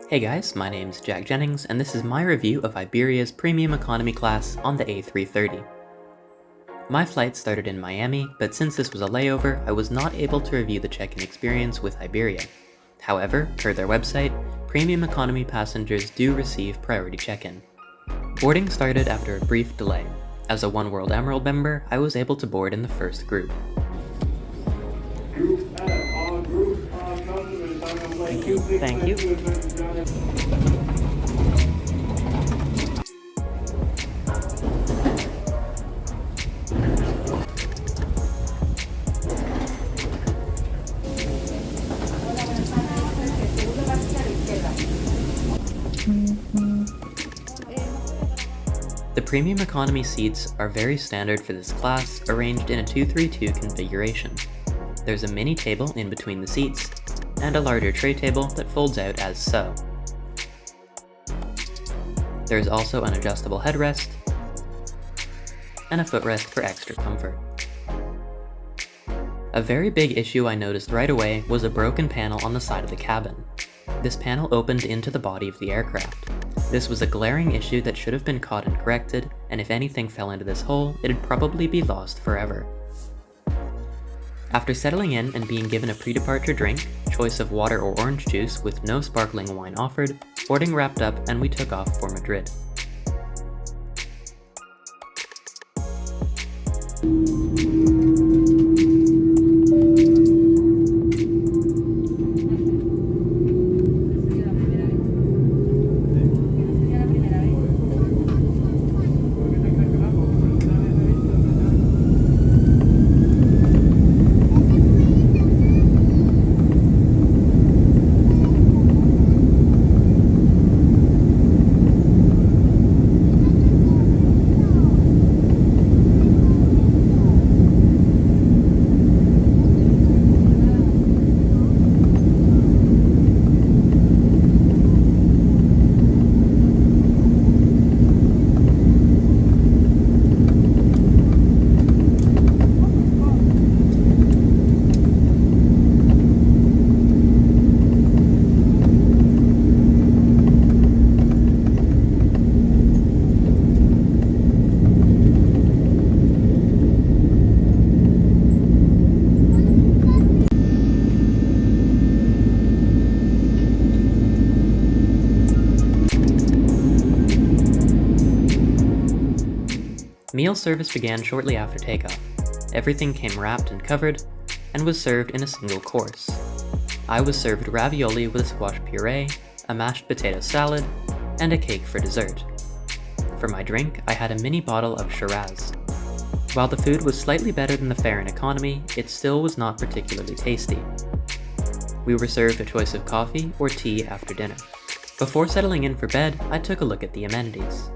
Hey guys, my name's Jack Jennings, and this is my review of Iberia's Premium Economy class on the A330. My flight started in Miami, but since this was a layover, I was not able to review the check-in experience with Iberia. However, per their website, Premium Economy passengers do receive priority check-in. Boarding started after a brief delay. As a One World Emerald member, I was able to board in the first group. Thank you. The Premium Economy seats are very standard for this class, arranged in a 232 configuration. There's a mini table in between the seats, and a larger tray table that folds out as so. There's also an adjustable headrest, and a footrest for extra comfort. A very big issue I noticed right away was a broken panel on the side of the cabin. This panel opened into the body of the aircraft. This was a glaring issue that should have been caught and corrected, and if anything fell into this hole, it'd probably be lost forever. After settling in and being given a pre-departure drink, choice of water or orange juice with no sparkling wine offered, boarding wrapped up and we took off for Madrid. Meal service began shortly after takeoff. Everything came wrapped and covered, and was served in a single course. I was served ravioli with a squash puree, a mashed potato salad, and a cake for dessert. For my drink, I had a mini bottle of Shiraz. While the food was slightly better than the fare in economy, it still was not particularly tasty. We were served a choice of coffee or tea after dinner. Before settling in for bed, I took a look at the amenities.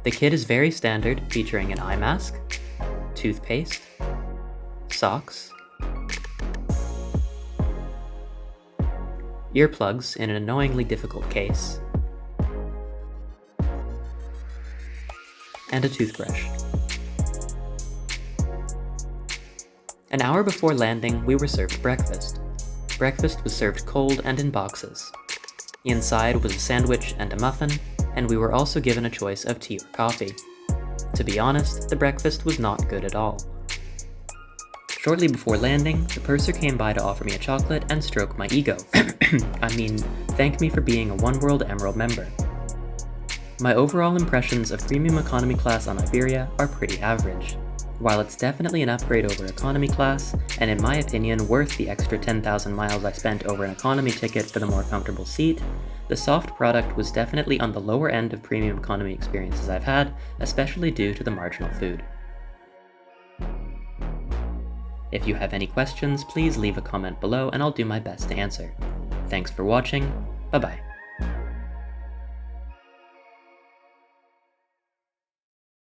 The kit is very standard, featuring an eye mask, toothpaste, socks, earplugs in an annoyingly difficult case, and a toothbrush. An hour before landing, we were served breakfast. Breakfast was served cold and in boxes. Inside was a sandwich and a muffin, and we were also given a choice of tea or coffee. To be honest, the breakfast was not good at all. Shortly before landing, the purser came by to offer me a chocolate and stroke my ego. Thank me for being a One World Emerald member. My overall impressions of Premium Economy class on Iberia are pretty average. While it's definitely an upgrade over economy class, and in my opinion worth the extra 10,000 miles I spent over an economy ticket for the more comfortable seat, the soft product was definitely on the lower end of premium economy experiences I've had, especially due to the marginal food. If you have any questions, please leave a comment below and I'll do my best to answer. Thanks for watching, bye bye.